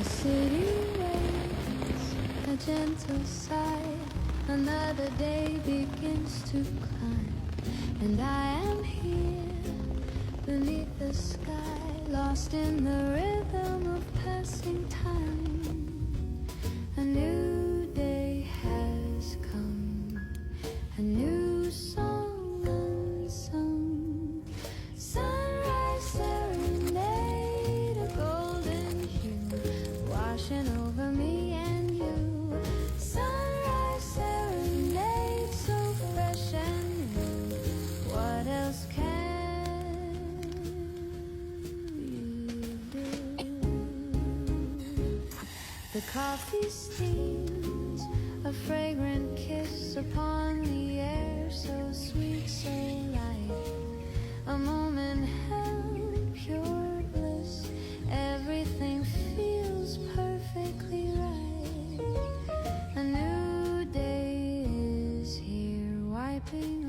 city waits a gentle sigh. Another day begins to climb, and I am here beneath the sky, lost in the rhythm of passing time. A new day has come, a new song unsung. Sunrise serenade, a golden hue washing over me and you. Sunrise serenade, so fresh and new. What else can you do? The coffee steams, a fragrant kiss upon the air, so sweet, so light. A moment held pure bliss, everything feels perfectly right. A new day is here, wiping